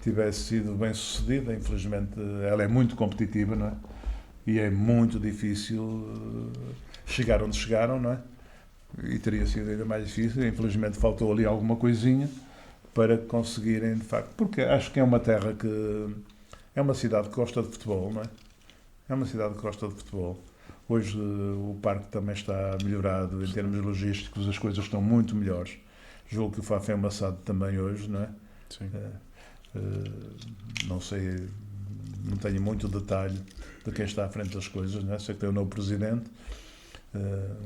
tivesse sido bem sucedida. Infelizmente ela é muito competitiva, não é? E é muito difícil chegar onde chegaram, não é? E teria sido ainda mais difícil. Infelizmente faltou ali alguma coisinha para conseguirem, de facto, porque acho que é uma terra que é uma cidade que gosta de futebol, não é? É uma cidade que gosta de futebol. Hoje o parque também está melhorado em termos logísticos, as coisas estão muito melhores. Julgo que o FAF é amassado também hoje, não é? Sim. Não sei, não tenho muito detalhe de quem está à frente das coisas, não é? Sei que tem o novo presidente,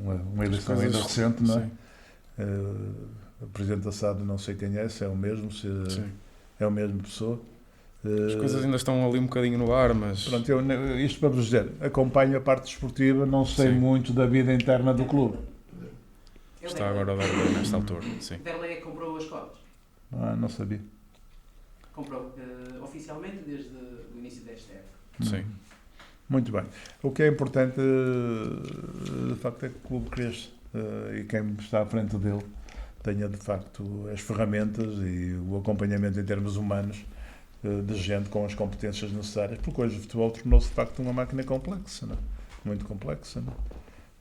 uma eleição ainda recente, não é? O presidente da SAD não sei quem é, se é o mesmo, se é a mesma pessoa. As coisas ainda estão ali um bocadinho no ar, mas... Pronto, isto para vos dizer, acompanho a parte desportiva, não sei muito da vida interna do clube. Está agora a Derlei nesta altura, sim. Derlei comprou as cotas? Não sabia. Comprou oficialmente desde o início desta época. Sim. Muito bem. O que é importante, de facto, é que o clube cresça e quem está à frente dele tenha, de facto, as ferramentas e o acompanhamento em termos humanos de gente com as competências necessárias, porque hoje o futebol tornou-se, de facto, uma máquina complexa, não é? Muito complexa, não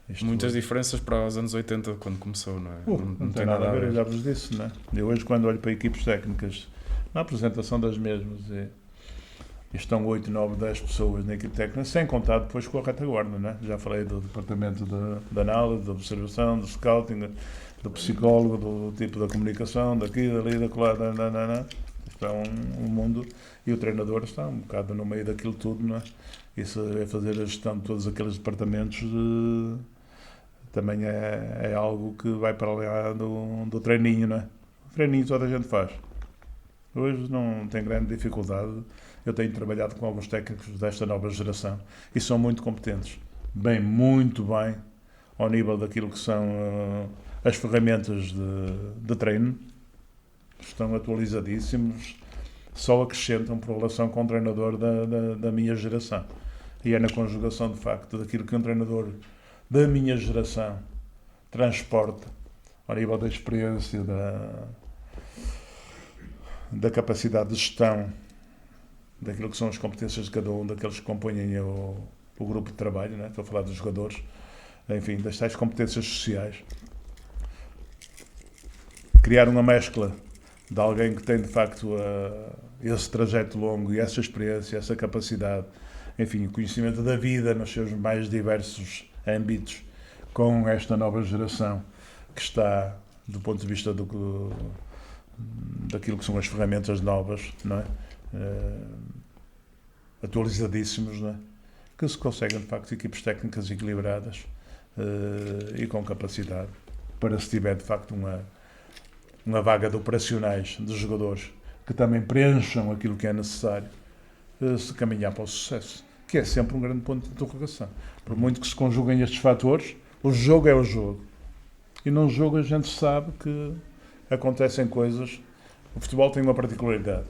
é? Muitas diferenças para os anos 80, quando começou, não é? Não tem nada a ver, eu já vos disse, não é? Eu hoje, quando olho para equipes técnicas, na apresentação das mesmas, estão 8, 9, 10 pessoas na equipe técnica, sem contar depois com a retaguarda, não é? Já falei do departamento de análise, da observação, do scouting, do psicólogo, do tipo da comunicação, daqui, dali, daquela, Isto é um mundo, e o treinador está um bocado no meio daquilo tudo, não é? Isso é fazer a gestão de todos aqueles departamentos, também é algo que vai para lá do treininho, não é? O treininho toda a gente faz. Hoje não tem grande dificuldade. Eu tenho trabalhado com alguns técnicos desta nova geração e são muito competentes. Muito bem, ao nível daquilo que são as ferramentas de treino. Estão atualizadíssimos, só acrescentam por relação com o treinador da minha geração. E é na conjugação, de facto, daquilo que um treinador da minha geração transporta, ao nível da experiência, da capacidade de gestão, daquilo que são as competências de cada um daqueles que compõem o grupo de trabalho, né? Estou a falar dos jogadores, enfim, das tais competências sociais. Criar uma mescla de alguém que tem, de facto, esse trajeto longo e essa experiência, essa capacidade, enfim, o conhecimento da vida nos seus mais diversos âmbitos, com esta nova geração que está, do ponto de vista daquilo que são as ferramentas novas, não é? Atualizadíssimos, não é? Que se conseguem, de facto, equipes técnicas equilibradas e com capacidade para, se tiver, de facto, uma vaga de operacionais, de jogadores que também preencham aquilo que é necessário, se caminhar para o sucesso, que é sempre um grande ponto de interrogação. Por muito que se conjuguem estes fatores, o jogo é o jogo. E num jogo a gente sabe que acontecem coisas. O futebol tem uma particularidade,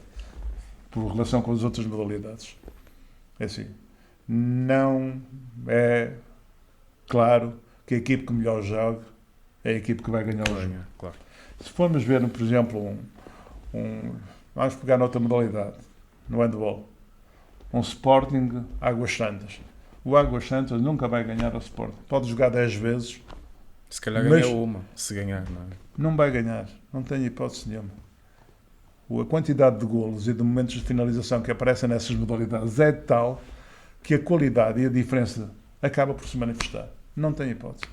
por relação com as outras modalidades. É assim, não é claro que a equipe que melhor joga é a equipe que vai ganhar o jogo. Claro. Se formos ver, por exemplo, vamos pegar noutra modalidade, no handball, um Sporting Águas Santas. O Águas Santas nunca vai ganhar ao Sporting. Pode jogar 10 vezes. Se calhar ganha uma, se ganhar, não é? Não vai ganhar, não tem hipótese nenhuma. A quantidade de golos e de momentos de finalização que aparecem nessas modalidades é tal que a qualidade e a diferença acaba por se manifestar. Não tem hipótese.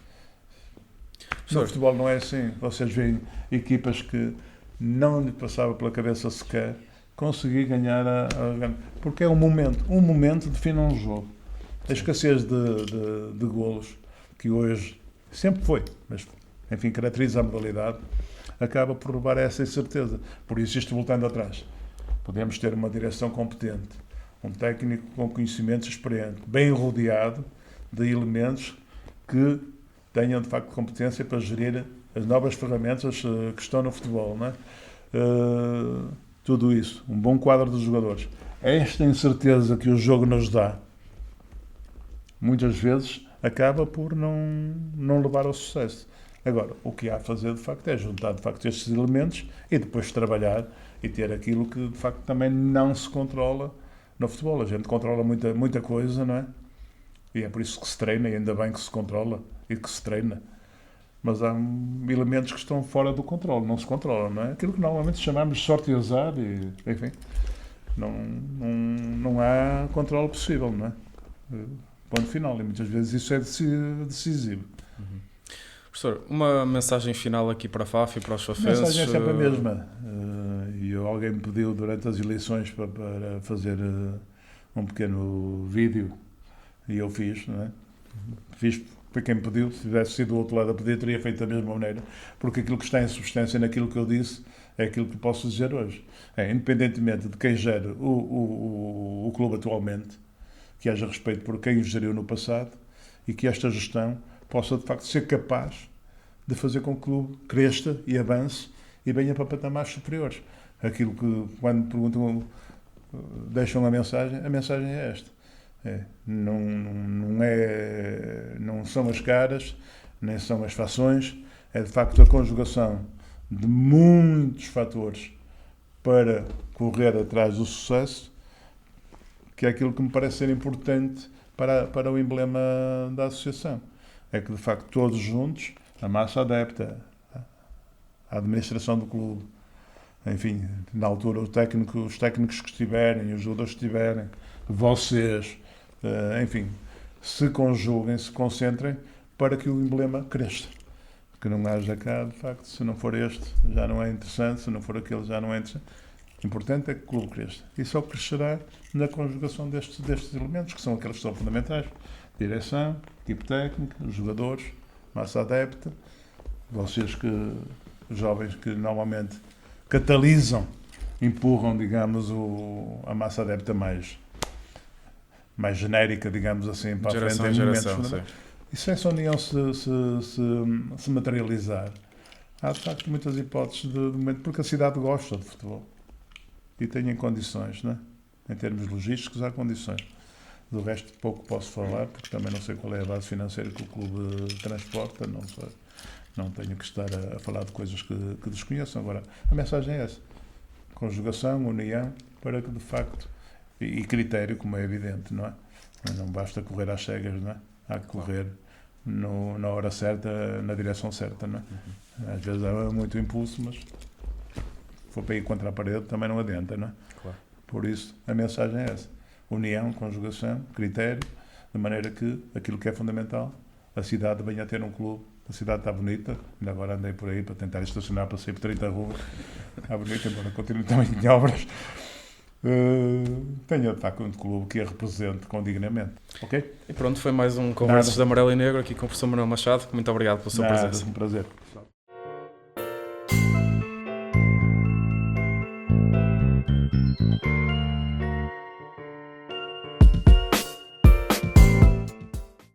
No futebol não é assim. Vocês veem equipas que não lhe passava pela cabeça sequer conseguir ganhar porque é um momento define um jogo. A escassez de golos, que hoje sempre foi, mas enfim, caracteriza a modalidade, acaba por levar a essa incerteza. Por isso, isto voltando atrás, podemos ter uma direção competente, um técnico com conhecimentos experiente, bem rodeado de elementos que tenham, de facto, competência para gerir as novas ferramentas que estão no futebol, não é? Tudo isso, um bom quadro de jogadores. Esta incerteza que o jogo nos dá, muitas vezes, acaba por não levar ao sucesso. Agora, o que há a fazer, de facto, é juntar, de facto, estes elementos e depois trabalhar e ter aquilo que, de facto, também não se controla no futebol. A gente controla muita coisa, não é? E é por isso que se treina, e ainda bem que se controla e que se treina. Mas há elementos que estão fora do controle, não se controlam, não é? Aquilo que normalmente chamamos de sorte e azar, e, enfim, não há controle possível, não é? Ponto final, e muitas vezes isso é decisivo. Professor, uma mensagem final aqui para a FAF e para os fafenses? A mensagem é sempre a mesma. E alguém me pediu durante as eleições para fazer um pequeno vídeo, e eu fiz, não é? Fiz para quem pediu. Se tivesse sido do outro lado a pedir, teria feito da mesma maneira, porque aquilo que está em substância naquilo que eu disse é aquilo que posso dizer hoje. Independentemente de quem gere o clube atualmente, que haja respeito por quem o geriu no passado e que esta gestão possa, de facto, ser capaz de fazer com que o clube cresça e avance e venha para patamares superiores. Aquilo que, quando me perguntam, deixam a mensagem é esta. Não são as caras, nem são as fações, é, de facto, a conjugação de muitos fatores para correr atrás do sucesso, que é aquilo que me parece ser importante para o emblema da associação. É que, de facto, todos juntos, a massa adepta, a administração do clube, enfim, na altura os técnicos que estiverem, os jogadores que estiverem, vocês, enfim, se conjuguem, se concentrem para que o emblema cresça. Que não haja cá, de facto, se não for este, já não é interessante, se não for aquele, já não é interessante. O importante é que o clube cresça. E só crescerá na conjugação destes elementos, que são aqueles que são fundamentais. Direção, equipe técnica, os jogadores, massa adepta, vocês jovens que normalmente catalisam, empurram, digamos, a massa adepta mais genérica, digamos assim, para a frente em momentos. E se essa união se materializar, há de facto muitas hipóteses de momento, porque a cidade gosta de futebol e tem condições, não é? Em termos logísticos, há condições. Do resto, pouco posso falar, porque também não sei qual é a base financeira que o clube transporta, não sei. Não tenho que estar a falar de coisas que desconheço. Agora, a mensagem é essa. Conjugação, união, para que, de facto, e critério, como é evidente, não é? Não basta correr às cegas, não é? Há que correr na hora certa, na direção certa, não é? Às vezes há muito impulso, mas se for para ir contra a parede também não adianta, não é? Claro. Por isso, a mensagem é essa. União, conjugação, critério, de maneira que aquilo que é fundamental, a cidade venha a ter um clube. A cidade está bonita, ainda agora andei por aí para tentar estacionar para sair por 30 ruas. Está bonita, embora continue também em obras. Tenho de facto um clube que a represente com dignamente. Ok? E pronto, foi mais um Conversas de Amarelo e Negro aqui com o professor Manuel Machado. Muito obrigado pela sua presença. Um prazer.